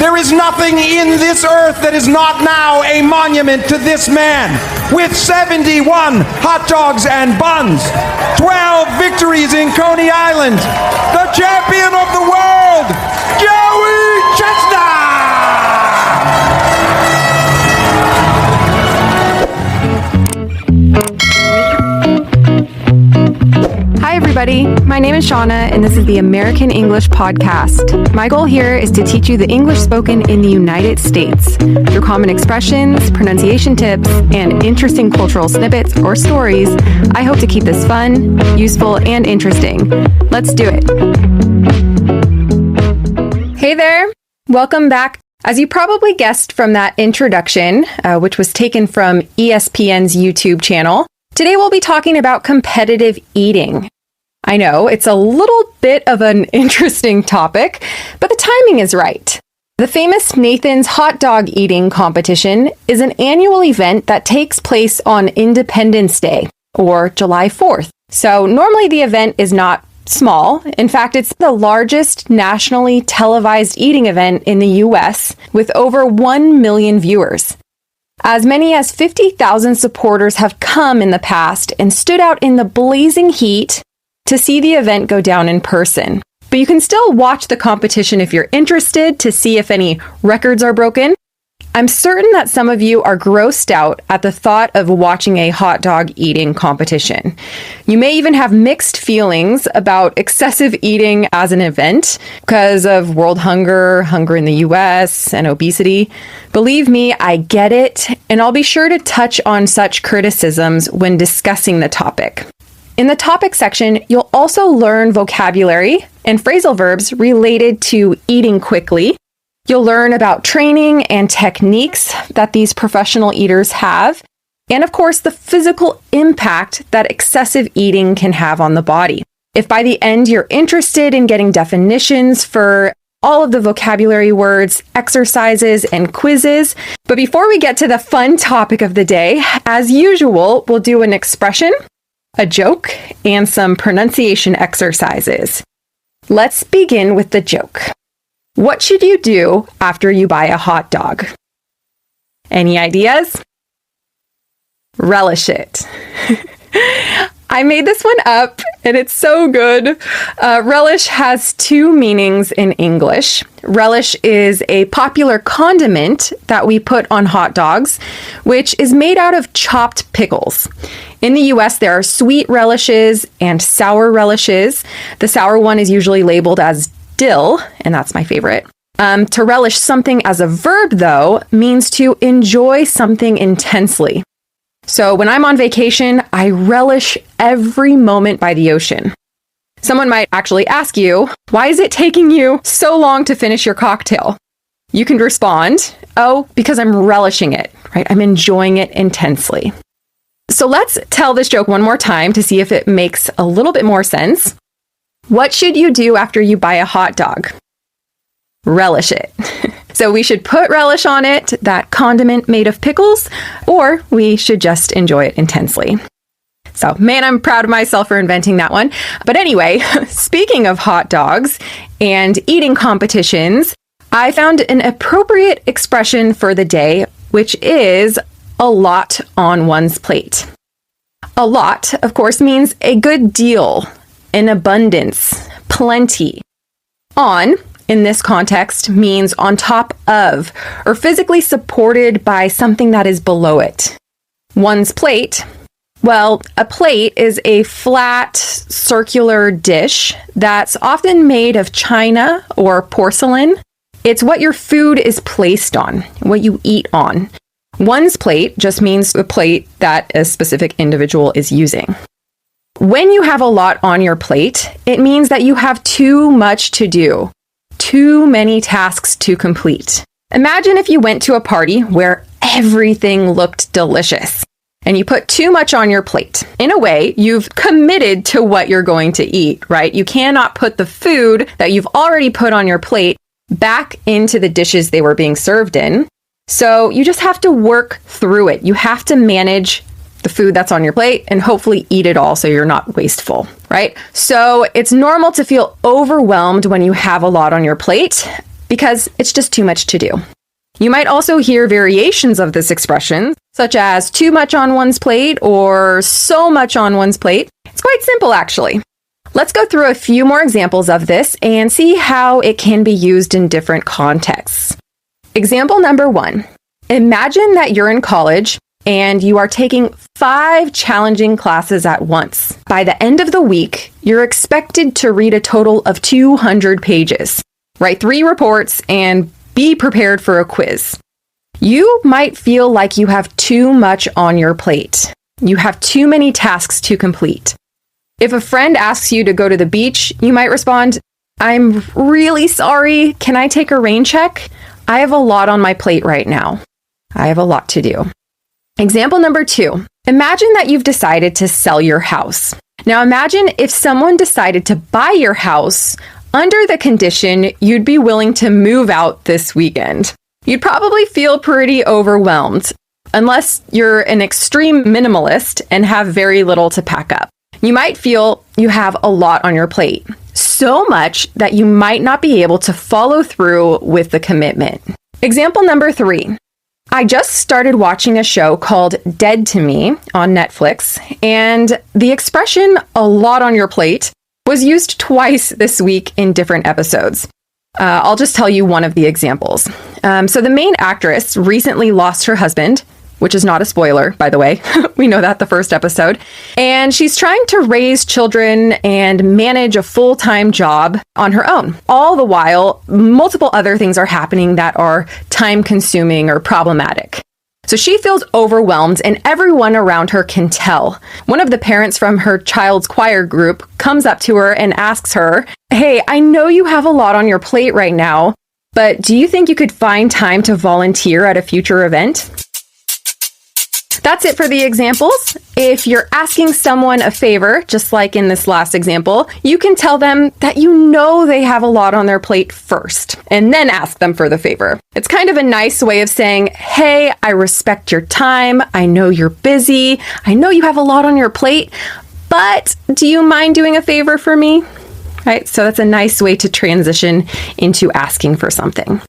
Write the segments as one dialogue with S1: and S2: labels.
S1: There is nothing in this earth that is not now a monument to this man. With 71 hot dogs and buns, 12 victories in Coney Island, the champion of the world, Joey Chestnut!
S2: Hi everybody, my name is Shana and this is the American English Podcast. My goal here is to teach you the English spoken in the United States through common expressions, pronunciation tips, and interesting cultural snippets or stories. I hope to keep this fun, useful, and interesting. Let's do it. Hey there, welcome back. As you probably guessed from that introduction, which was taken from ESPN's YouTube channel, today we'll be talking about competitive eating. I know, it's a little bit of an interesting topic, but the timing is right. The famous Nathan's Hot Dog Eating Competition is an annual event that takes place on Independence Day, or July 4th. So normally the event is not small. In fact, it's the largest nationally televised eating event in the US, with over 1 million viewers. As many as 50,000 supporters have come in the past and stood out in the blazing heat to see the event go down in person. But you can still watch the competition if you're interested to see if any records are broken. I'm certain that some of you are grossed out at the thought of watching a hot dog eating competition. You may even have mixed feelings about excessive eating as an event because of world hunger, hunger in the US, and obesity. Believe me, I get it, and I'll be sure to touch on such criticisms when discussing the topic. In the topic section, you'll also learn vocabulary and phrasal verbs related to eating quickly. You'll learn about training and techniques that these professional eaters have, and of course, the physical impact that excessive eating can have on the body. If by the end you're interested in getting definitions for all of the vocabulary words, exercises, and quizzes, but before we get to the fun topic of the day, as usual, we'll do an expression, a joke, and some pronunciation exercises. Let's begin with the joke. What should you do after you buy a hot dog? Any ideas? Relish it. I made this one up and it's so good. Relish has two meanings in English. Relish is a popular condiment that we put on hot dogs, which is made out of chopped pickles. In the US, there are sweet relishes and sour relishes. The sour one is usually labeled as dill, and that's my favorite. To relish something as a verb, though, means to enjoy something intensely. So when I'm on vacation, I relish every moment by the ocean. Someone might actually ask you, why is it taking you so long to finish your cocktail? You can respond, oh, because I'm relishing it, right? I'm enjoying it intensely. So let's tell this joke one more time to see if it makes a little bit more sense. What should you do after you buy a hot dog? Relish it. So we should put relish on it, that condiment made of pickles, or we should just enjoy it intensely. So, man, I'm proud of myself for inventing that one. But anyway, speaking of hot dogs and eating competitions, I found an appropriate expression for the day, which is a lot on one's plate. A lot, of course, means a good deal, in abundance, plenty. On, in this context, means on top of, or physically supported by something that is below it. One's plate, well, a plate is a flat, circular dish that's often made of china or porcelain. It's what your food is placed on, what you eat on. One's plate just means the plate that a specific individual is using. When you have a lot on your plate, it means that you have too much to do, too many tasks to complete. Imagine if you went to a party where everything looked delicious and you put too much on your plate. In a way, you've committed to what you're going to eat, right? You cannot put the food that you've already put on your plate back into the dishes they were being served in. So you just have to work through it. You have to manage the food that's on your plate and hopefully eat it all so you're not wasteful, right? So it's normal to feel overwhelmed when you have a lot on your plate because it's just too much to do. You might also hear variations of this expression, such as too much on one's plate or so much on one's plate. It's quite simple, actually. Let's go through a few more examples of this and see how it can be used in different contexts. Example number 1. Imagine that you're in college and you are taking 5 challenging classes at once. By the end of the week, you're expected to read a total of 200 pages, write 3 reports, and be prepared for a quiz. You might feel like you have too much on your plate. You have too many tasks to complete. If a friend asks you to go to the beach, you might respond, "I'm really sorry. Can I take a rain check? I have a lot on my plate right now. I have a lot to do." Example number 2. Imagine that you've decided to sell your house. Now imagine if someone decided to buy your house under the condition you'd be willing to move out this weekend. You'd probably feel pretty overwhelmed, unless you're an extreme minimalist and have very little to pack up. You might feel you have a lot on your plate, so much that you might not be able to follow through with the commitment. Example number 3. I just started watching a show called Dead to Me on Netflix, and the expression "a lot on your plate" was used twice this week in different episodes. I'll just tell you one of the examples. So the main actress recently lost her husband, which is not a spoiler, by the way. We know that the first episode. And she's trying to raise children and manage a full-time job on her own. All the while, multiple other things are happening that are time-consuming or problematic. So she feels overwhelmed, and everyone around her can tell. One of the parents from her child's choir group comes up to her and asks her, "Hey, I know you have a lot on your plate right now, but do you think you could find time to volunteer at a future event?" That's it for the examples. If you're asking someone a favor, just like in this last example, you can tell them that you know they have a lot on their plate first, and then ask them for the favor. It's kind of a nice way of saying, "Hey, I respect your time. I know you're busy. I know you have a lot on your plate, but do you mind doing a favor for me?" Right? So that's a nice way to transition into asking for something.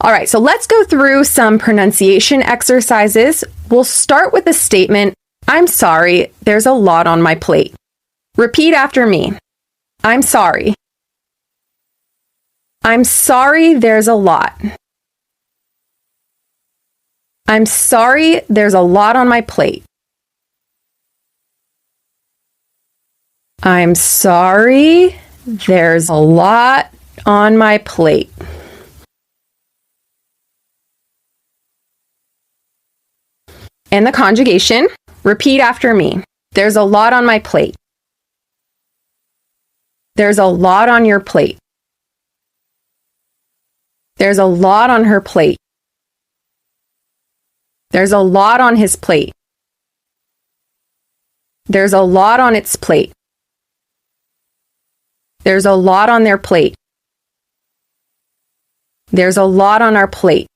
S2: All right, so let's go through some pronunciation exercises. We'll start with the statement, "I'm sorry, there's a lot on my plate." Repeat after me. I'm sorry. I'm sorry, there's a lot. I'm sorry, there's a lot on my plate. I'm sorry, there's a lot on my plate. And the conjugation, repeat after me. There's a lot on my plate. There's a lot on your plate. There's a lot on her plate. There's a lot on his plate. There's a lot on its plate. There's a lot on their plate. There's a lot on our plate.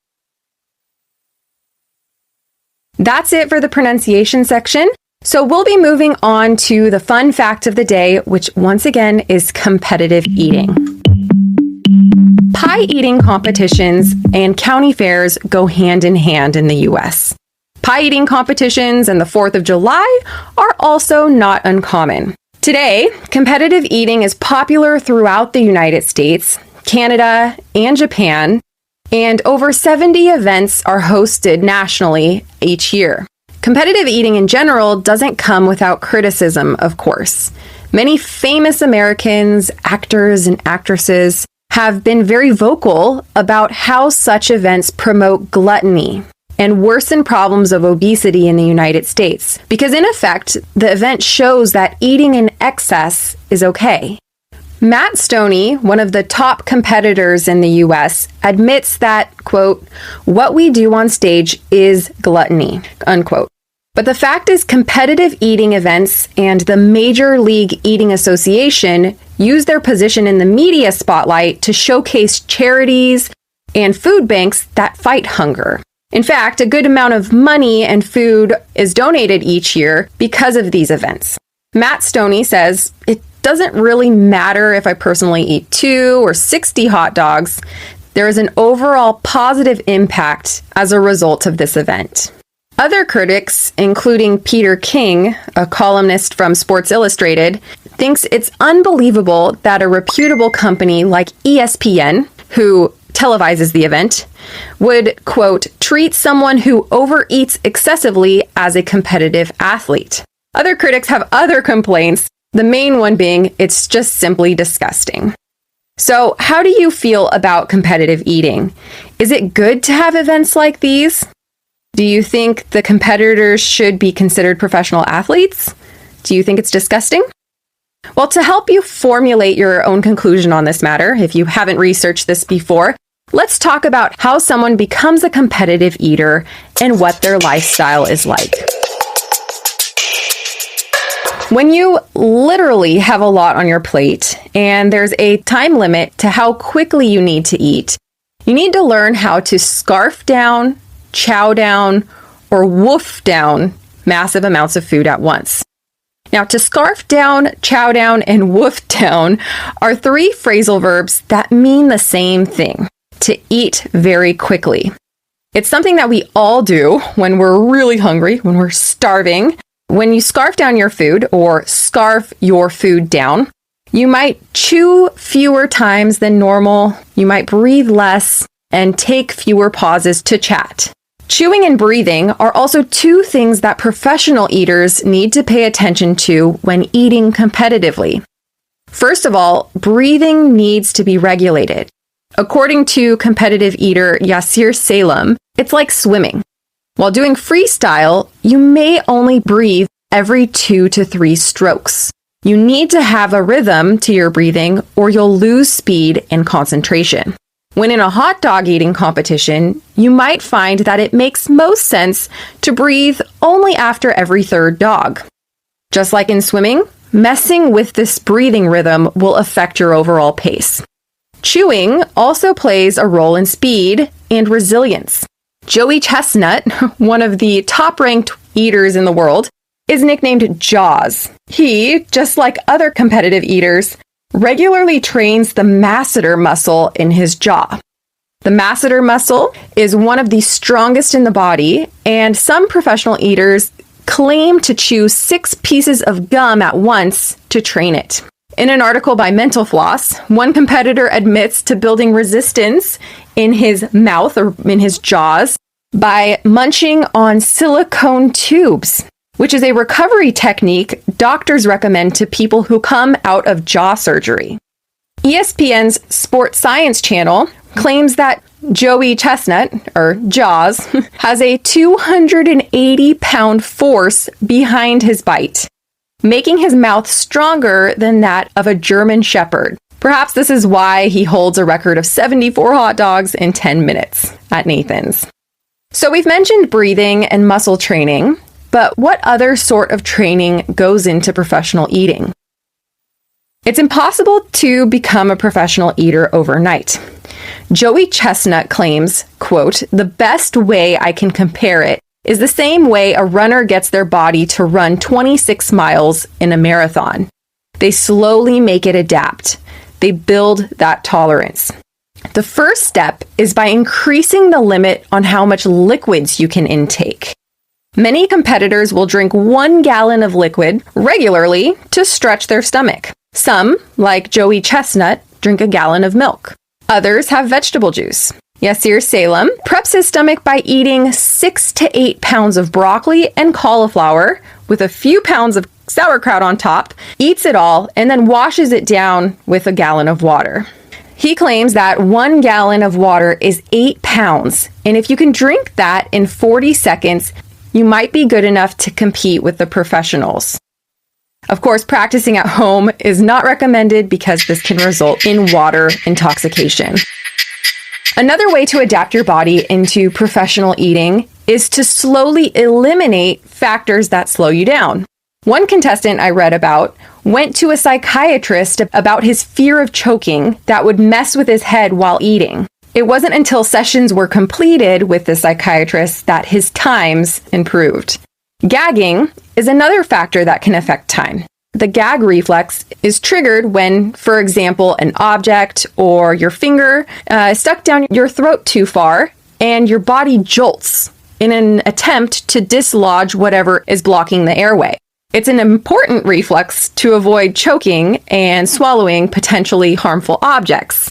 S2: That's it for the pronunciation section. So we'll be moving on to the fun fact of the day, which once again is competitive eating. Pie eating competitions and county fairs go hand in hand in the US. Pie eating competitions and the 4th of July are also not uncommon. Today, competitive eating is popular throughout the United States, Canada, and Japan, and over 70 events are hosted nationally each year. Competitive eating in general doesn't come without criticism, of course. Many famous Americans, actors, and actresses have been very vocal about how such events promote gluttony and worsen problems of obesity in the United States. Because in effect, the event shows that eating in excess is okay. Matt Stoney, one of the top competitors in the US, admits that, quote, "what we do on stage is gluttony," unquote. But the fact is, competitive eating events and the Major League Eating Association use their position in the media spotlight to showcase charities and food banks that fight hunger. In fact, a good amount of money and food is donated each year because of these events. Matt Stoney says, "It doesn't really matter if I personally eat 2 or 60 hot dogs. There is an overall positive impact as a result of this event. Other critics, including Peter King, a columnist from Sports Illustrated, thinks it's unbelievable that a reputable company like ESPN, who televises the event, would, quote, treat someone who overeats excessively as a competitive athlete. Other critics have other complaints, the main one being it's just simply disgusting. So, how do you feel about competitive eating? Is it good to have events like these? Do you think the competitors should be considered professional athletes? Do you think it's disgusting? Well, to help you formulate your own conclusion on this matter, if you haven't researched this before, let's talk about how someone becomes a competitive eater and what their lifestyle is like. When you literally have a lot on your plate and there's a time limit to how quickly you need to eat, you need to learn how to scarf down, chow down, or woof down massive amounts of food at once. Now, to scarf down, chow down, and woof down are three phrasal verbs that mean the same thing: to eat very quickly. It's something that we all do when we're really hungry, when we're starving. When you scarf down your food or scarf your food down, you might chew fewer times than normal, you might breathe less, and take fewer pauses to chat. Chewing and breathing are also two things that professional eaters need to pay attention to when eating competitively. First of all, breathing needs to be regulated. According to competitive eater Yasir Salem, it's like swimming. While doing freestyle, you may only breathe every 2 to 3 strokes. You need to have a rhythm to your breathing or you'll lose speed and concentration. When in a hot dog eating competition, you might find that it makes most sense to breathe only after every third dog. Just like in swimming, messing with this breathing rhythm will affect your overall pace. Chewing also plays a role in speed and resilience. Joey Chestnut, one of the top-ranked eaters in the world, is nicknamed Jaws. He, just like other competitive eaters, regularly trains the masseter muscle in his jaw. The masseter muscle is one of the strongest in the body, and some professional eaters claim to chew 6 pieces of gum at once to train it. In an article by Mental Floss, one competitor admits to building resistance in his mouth or in his jaws by munching on silicone tubes, which is a recovery technique doctors recommend to people who come out of jaw surgery. ESPN's Sports Science channel claims that Joey Chestnut, or Jaws, has a 280-pound force behind his bite, making his mouth stronger than that of a German Shepherd. Perhaps this is why he holds a record of 74 hot dogs in 10 minutes at Nathan's. So we've mentioned breathing and muscle training, but what other sort of training goes into professional eating? It's impossible to become a professional eater overnight. Joey Chestnut claims, quote, "The best way I can compare it is the same way a runner gets their body to run 26 miles in a marathon. They slowly make it adapt. They build that tolerance. The first step is by increasing the limit on how much liquids you can intake. Many competitors will drink 1 gallon of liquid regularly to stretch their stomach. Some, like Joey Chestnut, drink a gallon of milk. Others have vegetable juice. Yasir Salem preps his stomach by eating 6 to 8 pounds of broccoli and cauliflower with a few pounds of sauerkraut on top, eats it all, and then washes it down with a gallon of water. He claims that 1 gallon of water is 8 pounds, and if you can drink that in 40 seconds, you might be good enough to compete with the professionals. Of course, practicing at home is not recommended because this can result in water intoxication. Another way to adapt your body into professional eating is to slowly eliminate factors that slow you down. One contestant I read about went to a psychiatrist about his fear of choking that would mess with his head while eating. It wasn't until sessions were completed with the psychiatrist that his times improved. Gagging is another factor that can affect time. The gag reflex is triggered when, for example, an object or your finger is stuck down your throat too far and your body jolts in an attempt to dislodge whatever is blocking the airway. It's an important reflex to avoid choking and swallowing potentially harmful objects.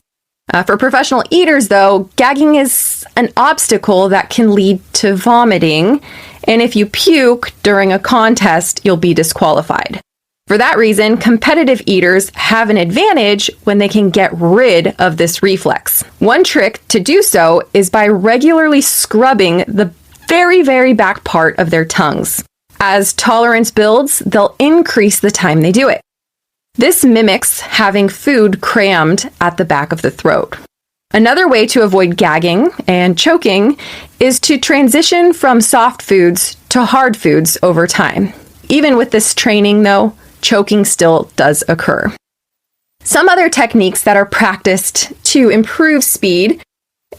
S2: For professional eaters, though, gagging is an obstacle that can lead to vomiting, and if you puke during a contest, you'll be disqualified. For that reason, competitive eaters have an advantage when they can get rid of this reflex. One trick to do so is by regularly scrubbing the very, very back part of their tongues. As tolerance builds, they'll increase the time they do it. This mimics having food crammed at the back of the throat. Another way to avoid gagging and choking is to transition from soft foods to hard foods over time. Even with this training, though, choking still does occur. Some other techniques that are practiced to improve speed,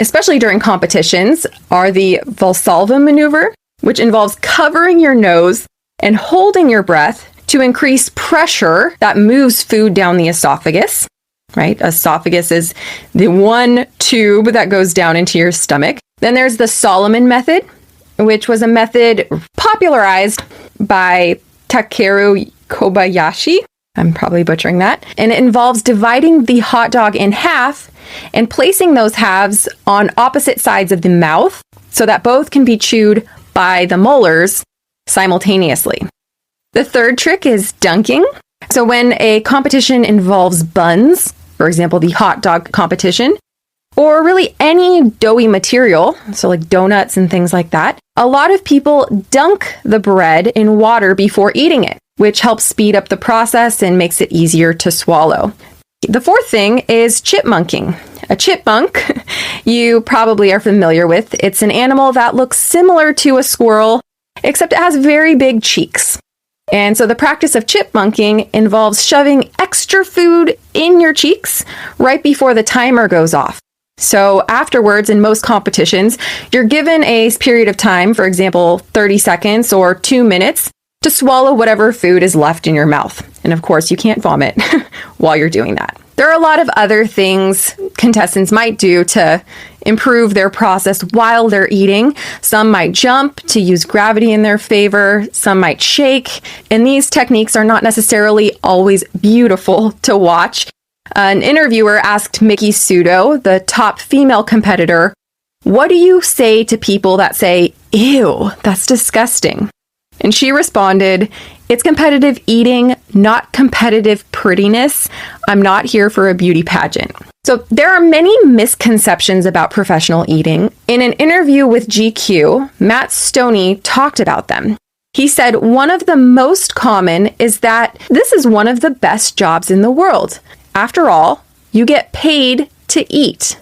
S2: especially during competitions, are the Valsalva maneuver, which involves covering your nose and holding your breath to increase pressure that moves food down the esophagus, right? Esophagus is the one tube that goes down into your stomach. Then there's the Solomon method, which was a method popularized by Takeru Kobayashi. I'm probably butchering that. And it involves dividing the hot dog in half and placing those halves on opposite sides of the mouth so that both can be chewed by the molars simultaneously. The third trick is dunking. So when a competition involves buns, for example, the hot dog competition, or really any doughy material, so like donuts and things like that, a lot of people dunk the bread in water before eating it, which helps speed up the process and makes it easier to swallow. The fourth thing is chipmunking. A chipmunk, you probably are familiar with. It's an animal that looks similar to a squirrel, except it has very big cheeks. And so the practice of chipmunking involves shoving extra food in your cheeks right before the timer goes off. So afterwards, in most competitions, you're given a period of time, for example, 30 seconds or 2 minutes, to swallow whatever food is left in your mouth. And of course, you can't vomit while you're doing that. There are a lot of other things contestants might do to improve their process while they're eating. Some might jump to use gravity in their favor. Some might shake. And these techniques are not necessarily always beautiful to watch. An interviewer asked Mickey Sudo, the top female competitor, "What do you say to people that say, 'Ew, that's disgusting'?" And she responded, "It's competitive eating, not competitive prettiness. I'm not here for a beauty pageant." So there are many misconceptions about professional eating. In an interview with GQ, Matt Stoney talked about them. He said one of the most common is that this is one of the best jobs in the world. After all, you get paid to eat.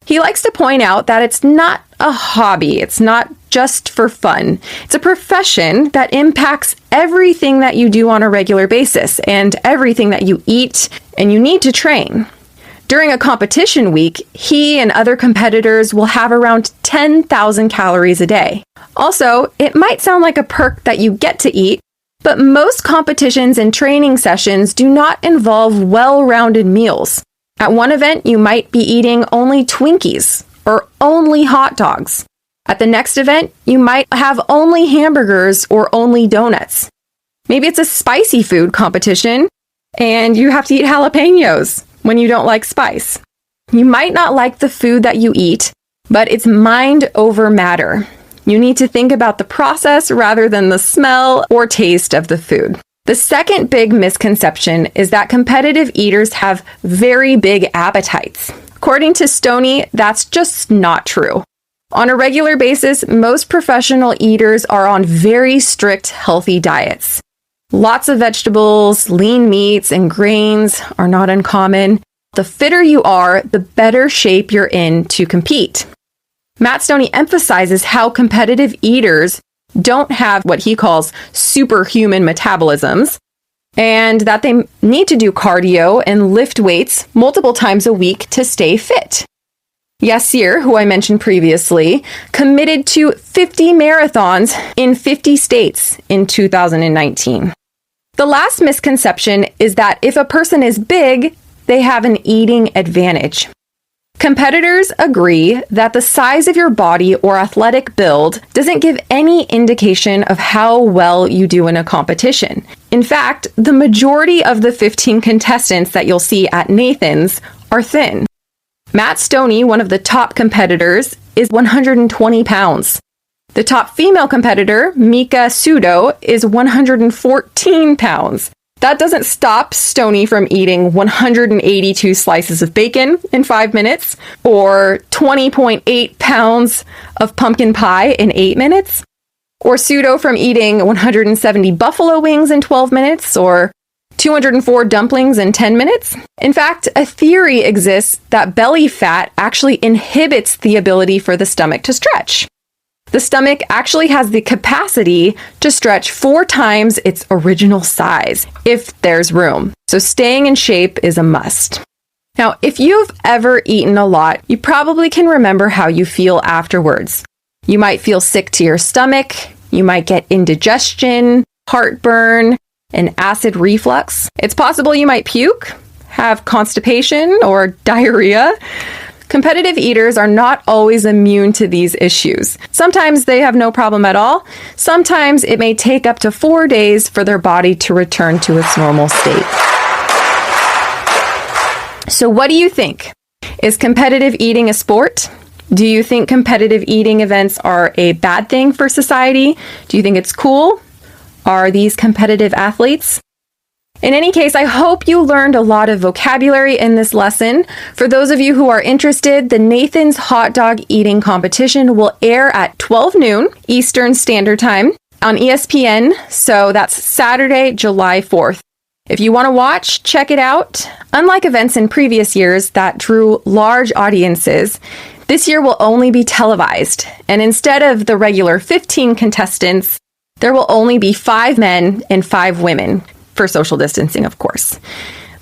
S2: He likes to point out that it's not a hobby. It's not just for fun. It's a profession that impacts everything that you do on a regular basis and everything that you eat and you need to train. During a competition week, he and other competitors will have around 10,000 calories a day. Also, it might sound like a perk that you get to eat, but most competitions and training sessions do not involve well-rounded meals. At one event, you might be eating only Twinkies or only hot dogs. At the next event, you might have only hamburgers or only donuts. Maybe it's a spicy food competition and you have to eat jalapenos when you don't like spice. You might not like the food that you eat, but it's mind over matter. You need to think about the process rather than the smell or taste of the food. The second big misconception is that competitive eaters have very big appetites. According to Stoney, that's just not true. On a regular basis, most professional eaters are on very strict, healthy diets. Lots of vegetables, lean meats, and grains are not uncommon. The fitter you are, the better shape you're in to compete. Matt Stoney emphasizes how competitive eaters don't have what he calls superhuman metabolisms, and that they need to do cardio and lift weights multiple times a week to stay fit. Yassir, who I mentioned previously, committed to 50 marathons in 50 states in 2019. The last misconception is that if a person is big, they have an eating advantage. Competitors agree that the size of your body or athletic build doesn't give any indication of how well you do in a competition. In fact, the majority of the 15 contestants that you'll see at Nathan's are thin. Matt Stoney, one of the top competitors, is 120 pounds. The top female competitor, Mika Sudo, is 114 pounds. That doesn't stop Stoney from eating 182 slices of bacon in 5 minutes, or 20.8 pounds of pumpkin pie in 8 minutes, or Sudo from eating 170 buffalo wings in 12 minutes, or 204 dumplings in 10 minutes. In fact, a theory exists that belly fat actually inhibits the ability for the stomach to stretch. The stomach actually has the capacity to stretch 4 times its original size, if there's room. So staying in shape is a must. Now, if you've ever eaten a lot, you probably can remember how you feel afterwards. You might feel sick to your stomach, you might get indigestion, heartburn, and acid reflux. It's possible you might puke, have constipation, or diarrhea. Competitive eaters are not always immune to these issues. Sometimes they have no problem at all. Sometimes it may take up to 4 days for their body to return to its normal state. So what do you think? Is competitive eating a sport? Do you think competitive eating events are a bad thing for society? Do you think it's cool? Are these competitive athletes? In any case, I hope you learned a lot of vocabulary in this lesson. For those of you who are interested, the Nathan's Hot Dog Eating Competition will air at 12 noon Eastern Standard Time on ESPN, so that's Saturday, July 4th. If you want to watch, check it out. Unlike events in previous years that drew large audiences, this year will only be televised, and instead of the regular 15 contestants, there will only be 5 men and 5 women. For social distancing, of course.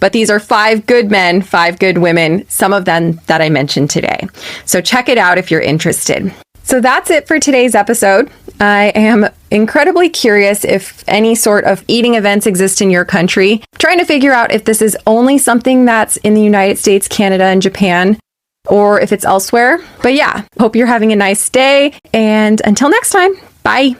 S2: But these are 5 good men, 5 good women, some of them that I mentioned today. So check it out if you're interested. So that's it for today's episode. I am incredibly curious if any sort of eating events exist in your country. Trying to figure out if this is only something that's in the United States, Canada, and Japan, or if it's elsewhere. But yeah, hope you're having a nice day. And until next time, bye.